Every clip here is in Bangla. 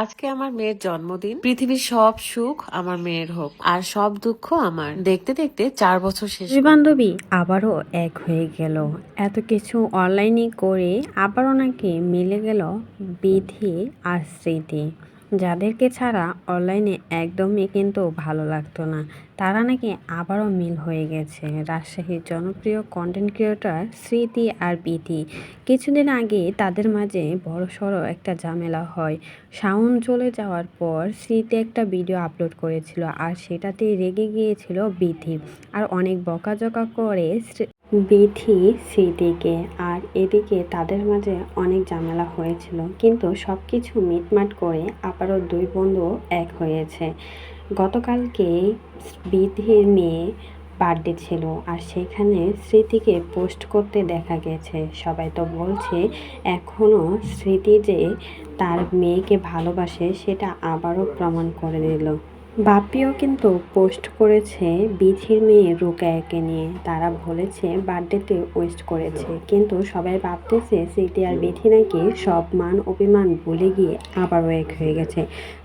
আজকে আমার মেয়ের জন্মদিন। পৃথিবীর সব সুখ আমার মেয়ের হোক, আর সব দুঃখ আমার। দেখতে দেখতে 4 বছর শেষ দুই করলো। বান্ধবী আবারও এক হয়ে গেল। এত কিছু অনলাইনে করে আবারও নাকি মিলে গেল বিধি আর স্মৃতি। যাদেরকে ছাড়া অনলাইনে একদমই কিন্তু ভালো লাগতো না, তারা নাকি আবারও মিল হয়ে গেছে। রাজশাহীর জনপ্রিয় কন্টেন্ট ক্রিয়েটর স্মৃতি আর বিধি, কিছুদিন আগে তাদের মাঝে বড়সড় একটা ঝামেলা হয়। সাউন্ড চলে যাওয়ার পর স্মৃতি একটা ভিডিও আপলোড করেছিল, আর সেটাতে রেগে গিয়েছিল বিধি, আর অনেক বকাঝকা করে বিধি স্মৃতিকে। আর এদিকে তাদের মাঝে অনেক ঝামেলা হয়েছিল, কিন্তু সব কিছু মিটমাট করে আবারও দুই বন্ধু এক হয়েছে। গতকালকে বিধির মেয়ে বার্থডে ছিল, আর সেখানে স্মৃতিকে পোস্ট করতে দেখা গেছে। সবাই তো বলছে এখনও স্মৃতি যে তার মেয়েকে ভালোবাসে সেটা আবারও প্রমাণ করে দিল। বাপ্পিও কিন্তু পোস্ট করেছে বিথির মেয়ে রুকায়াকে নিয়ে। তারা বলেছে বার্থডেতে ওয়েস্ট করেছে, কিন্তু সবাই ভাবতেছে স্মৃতি আর বিথি নাকি সব মান অভিমান ভুলে গিয়ে আবারও এক হয়ে গেছে।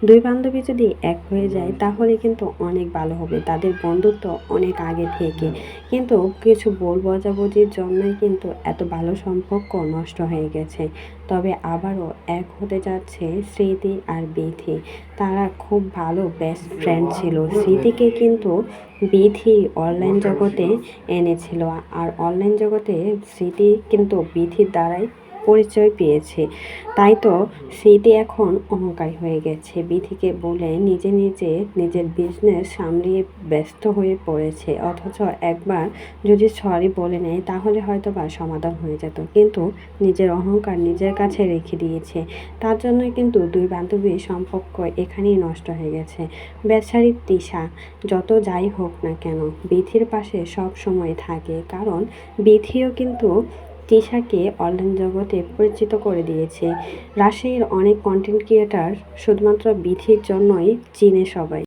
দুই বান্ধবী যদি এক হয়ে যায় তাহলে কিন্তু অনেক ভালো হবে, তাদের বন্ধুত্ব অনেক আগে থেকে। কিন্তু কিছু ভুল বোঝাবুঝির জন্যই কিন্তু এত ভালো সম্পর্ক নষ্ট হয়ে গেছে। তবে আবারও এক হতে যাচ্ছে স্মৃতি আর বিথি। তারা খুব ভালো বেস্ট ফ্রেন্ড ছিল। স্মৃতিকে কিন্তু বিথি অনলাইন জগতে এনেছিল, আর অনলাইন জগতে স্মৃতি কিন্তু বিথির দ্বারাই পরিচয় পেয়েছে। তাই তো স্মৃতি এখন অহংকারী হয়ে গেছে, বিথিকে বলে নিজে নিজে নিজের বিজনেস সামলিয়ে ব্যস্ত হয়ে পড়েছে। অথচ একবার যদি সরি বলে নেয় তাহলে হয়তো বা সমাধান হয়ে যেত, কিন্তু নিজের অহংকার নিজের কাছে রেখে দিয়েছে। তার জন্য কিন্তু দুই বান্ধবীর সম্পর্ক এখানেই নষ্ট হয়ে গেছে। বেচারি তিশা যত যাই হোক না কেন বিথির পাশে সব সময় থাকে, কারণ বিথিও কিন্তু তিশাকে অনলাইন জগতে পরিচিত করে দিয়েছে। রাজশাহীর অনেক কন্টেন্ট ক্রিয়েটার শুধুমাত্র বিথির জন্যই চিনে সবাই।